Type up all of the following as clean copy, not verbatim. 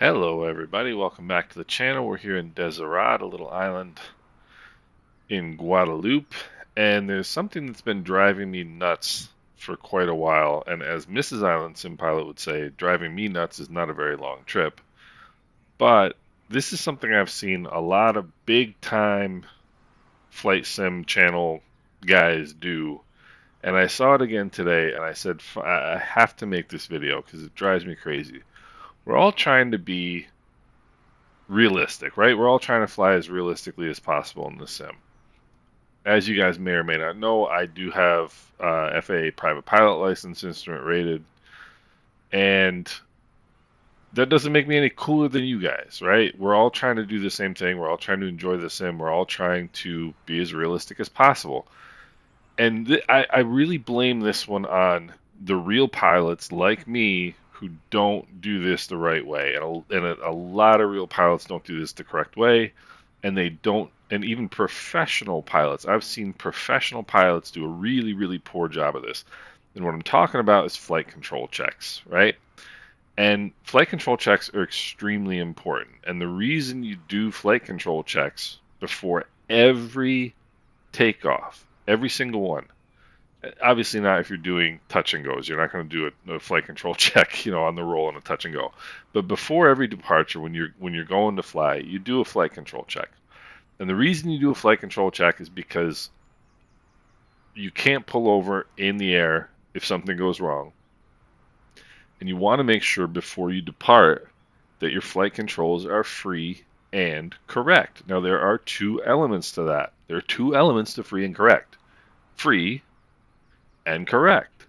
Hello everybody, welcome back to the channel. We're here in Desirade, a little island in Guadeloupe, and there's something that's been driving me nuts for quite a while, and as Mrs. Island Sim Pilot would say, driving me nuts is not a very long trip, but this is something I've seen a lot of big time flight sim channel guys do, and I saw it again today, and I said, I have to make this video because it drives me crazy. We're all trying to be realistic, right? We're all trying to fly as realistically as possible in the sim. As you guys may or may not know, I do have FAA private pilot license, instrument rated, and that doesn't make me any cooler than you guys, right? We're all trying to do the same thing. We're all trying to enjoy the sim. We're all trying to be as realistic as possible. And I really blame this one on the real pilots like me who don't do this the right way. And a lot of real pilots don't do this the correct way. And they don't, and even professional pilots. I've seen professional pilots do a really, really poor job of this. And what I'm talking about is flight control checks, right? And flight control checks are extremely important. And the reason you do flight control checks before every takeoff, every single one, obviously not if you're doing touch and goes. You're not going to do a flight control check, on the roll and a touch and go. But before every departure, when you're going to fly, you do a flight control check. And the reason you do a flight control check is because you can't pull over in the air if something goes wrong. And you want to make sure before you depart that your flight controls are free and correct. Now, there are two elements to that. There are two elements to free and correct. Free and correct.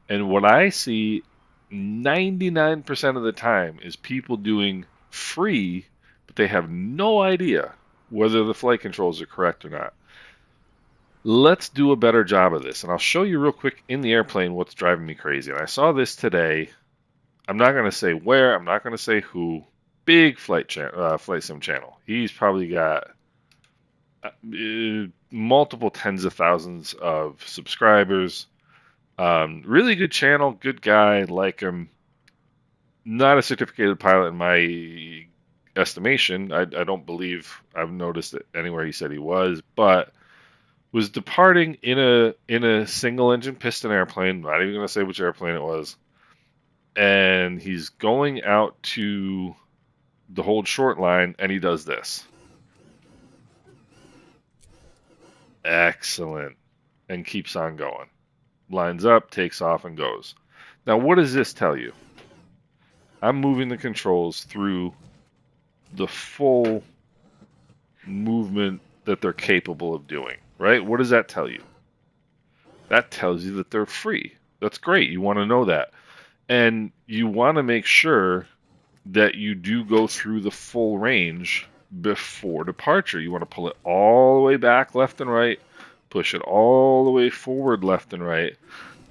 And what I see 99% of the time is people doing free, but they have no idea whether the flight controls are correct or not. Let's do a better job of this. And I'll show you real quick in the airplane what's driving me crazy. And I saw this today. I'm not going to say where, I'm not going to say who. Big flight sim channel. He's probably got multiple tens of thousands of subscribers. Really good channel, good guy, like him. Not a certificated pilot in my estimation. I don't believe I've noticed it anywhere he said he was, but was departing in a single engine piston airplane. Not even going to say which airplane it was, and he's going out to the hold short line, and he does this. Excellent, and keeps on going. Lines up, takes off, and goes. Now, what does this tell you? I'm moving the controls through the full movement that they're capable of doing, right? What does that tell you? That tells you that they're free. That's great. You want to know that. And you want to make sure that you do go through the full range before departure. You want to pull it all the way back left and right, push it all the way forward left and right.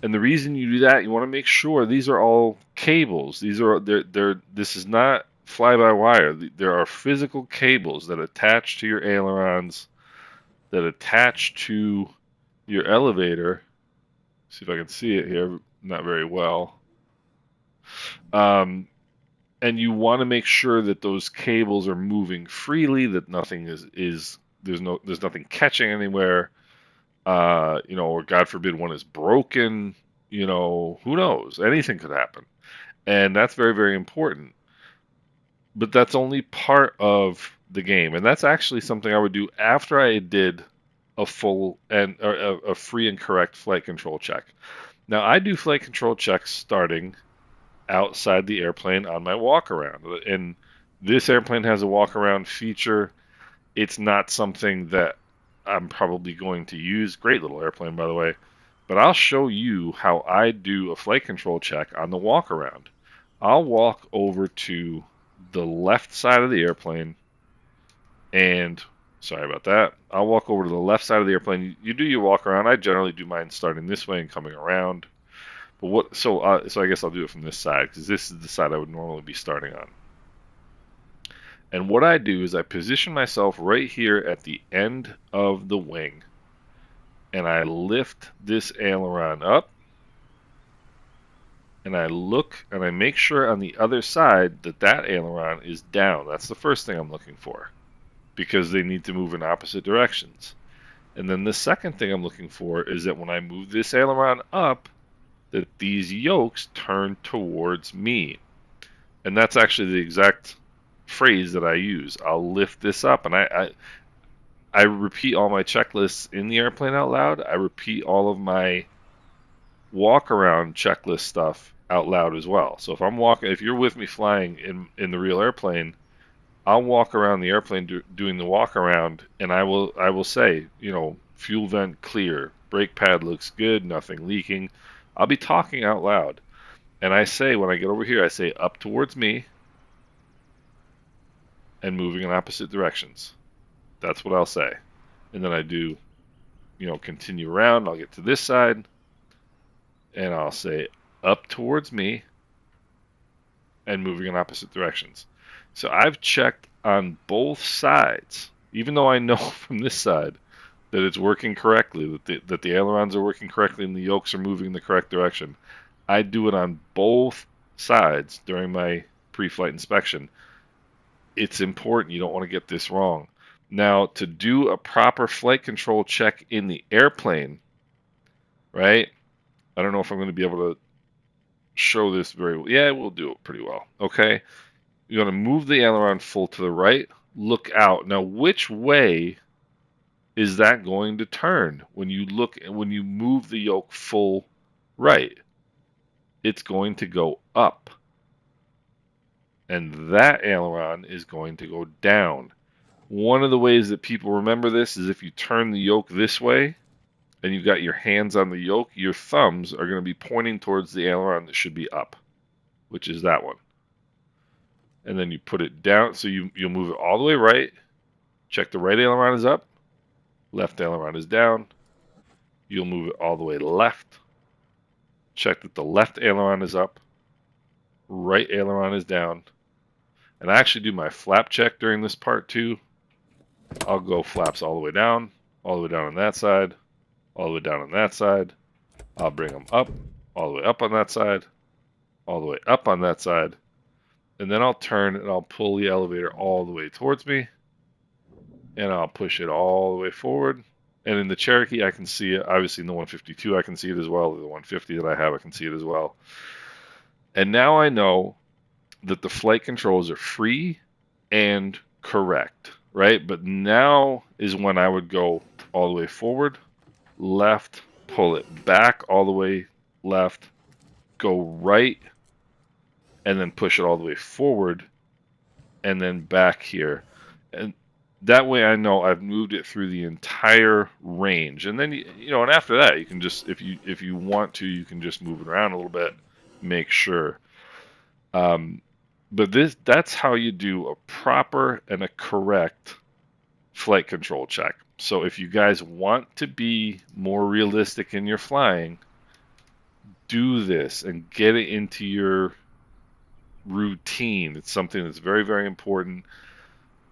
And the reason you do that, you want to make sure these are all cables. This is not fly by wire. There are physical cables that attach to your ailerons, that attach to your elevator. See if I can see it here. Not very well. And you want to make sure that those cables are moving freely, that nothing is there's nothing catching anywhere. Or God forbid one is broken. Who knows? Anything could happen, and that's very, very important. But that's only part of the game, and that's actually something I would do after I did a full and a free and correct flight control check. Now I do flight control checks starting outside the airplane on my walk around, and this airplane has a walk around feature. It's not something that I'm probably going to use. Great little airplane, by the way. But I'll show you how I do a flight control check on the walk around. I'll walk over to the left side of the airplane, and sorry about that. I'll walk over to the left side of the airplane. You do your walk around. I generally do mine starting this way and coming around. But so I guess I'll do it from this side because this is the side I would normally be starting on. And what I do is I position myself right here at the end of the wing, and I lift this aileron up, and I look and I make sure on the other side that that aileron is down. That's the first thing I'm looking for, because they need to move in opposite directions. And then the second thing I'm looking for is that when I move this aileron up, that these yokes turn towards me. And that's actually the exact phrase that I use. I'll lift this up, and I repeat all my checklists in the airplane out loud. I repeat all of my walk around checklist stuff out loud as well. So if you're with me flying in the real airplane, I'll walk around the airplane doing the walk around, and I will say, fuel vent clear, brake pad looks good, nothing leaking. I'll be talking out loud, and I say when I get over here, I say up towards me and moving in opposite directions. That's what I'll say, and then I do, continue around. I'll get to this side, and I'll say up towards me and moving in opposite directions. So I've checked on both sides, even though I know from this side that it's working correctly, that the ailerons are working correctly and the yokes are moving in the correct direction. I do it on both sides during my pre-flight inspection. It's important. You don't want to get this wrong. Now, to do a proper flight control check in the airplane, right? I don't know if I'm going to be able to show this very well. Yeah, we'll do it pretty well. Okay. You're going to move the aileron full to the right. Look out. Now, which way is that going to turn when you move the yoke full right? It's going to go up. And that aileron is going to go down. One of the ways that people remember this is if you turn the yoke this way and you've got your hands on the yoke, your thumbs are going to be pointing towards the aileron that should be up, which is that one. And then you put it down, so you'll move it all the way right. Check the right aileron is up, left aileron is down. You'll move it all the way left. Check that the left aileron is up, right aileron is down. And I actually do my flap check during this part too. I'll go flaps all the way down on that side, all the way down on that side. I'll bring them up, all the way up on that side, all the way up on that side. And then I'll turn and I'll pull the elevator all the way towards me. And I'll push it all the way forward. And in the Cherokee, I can see it. Obviously, in the 152, I can see it as well. The 150 that I have, I can see it as well. And now I know that the flight controls are free and correct, right? But now is when I would go all the way forward, left, pull it back all the way left, go right, and then push it all the way forward, and then back here. And that way I know I've moved it through the entire range. And then, and after that, you can just, if you want to, you can just move it around a little bit, make sure. But that's how you do a proper and a correct flight control check. So if you guys want to be more realistic in your flying, do this and get it into your routine. It's something that's very, very important.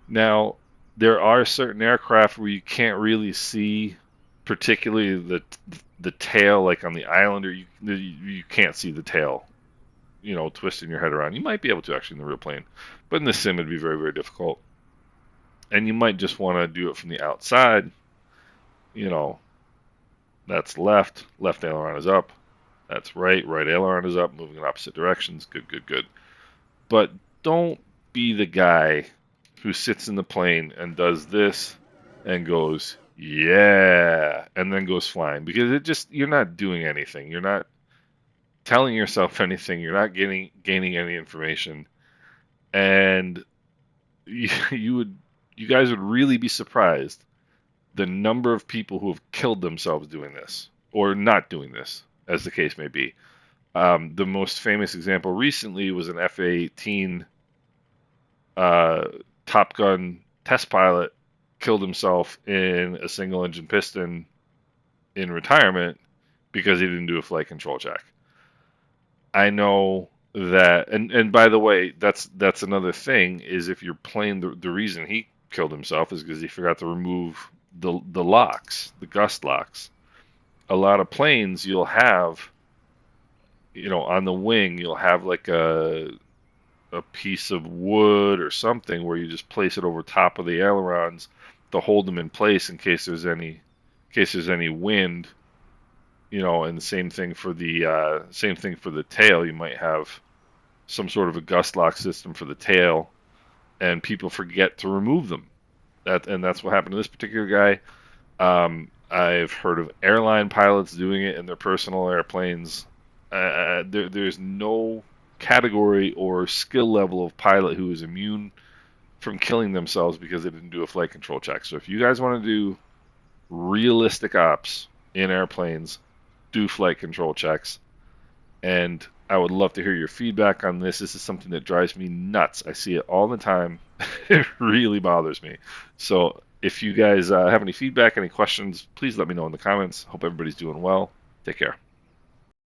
Now, there are certain aircraft where you can't really see, particularly the tail, like on the Islander, you can't see the tail, twisting your head around. You might be able to actually in the real plane, but in the sim it'd be very, very difficult. And you might just want to do it from the outside. That's left aileron is up. That's right aileron is up, moving in opposite directions. Good. But don't be the guy who sits in the plane and does this and goes, yeah, and then goes flying, because you're not doing anything. You're not telling yourself anything. You're not gaining any information. And you guys would really be surprised the number of people who have killed themselves doing this, or not doing this, as the case may be. The most famous example recently was an FA-18 Top Gun test pilot killed himself in a single engine piston in retirement because he didn't do a flight control check. I know that, and by the way, that's another thing, is if you're playing, the reason he killed himself is because he forgot to remove the locks, the gust locks. A lot of planes, you'll have on the wing, you'll have like a piece of wood or something where you just place it over top of the ailerons to hold them in place in case there's any wind. And the same thing for the tail. You might have some sort of a gust lock system for the tail, and people forget to remove them. That's what happened to this particular guy. I've heard of airline pilots doing it in their personal airplanes. There's no category or skill level of pilot who is immune from killing themselves because they didn't do a flight control check. So if you guys want to do realistic ops in airplanes, do flight control checks. And I would love to hear your feedback on this. This is something that drives me nuts. I see it all the time. It really bothers me. So if you guys have any feedback, any questions, please let me know in the comments. Hope everybody's doing well. Take care.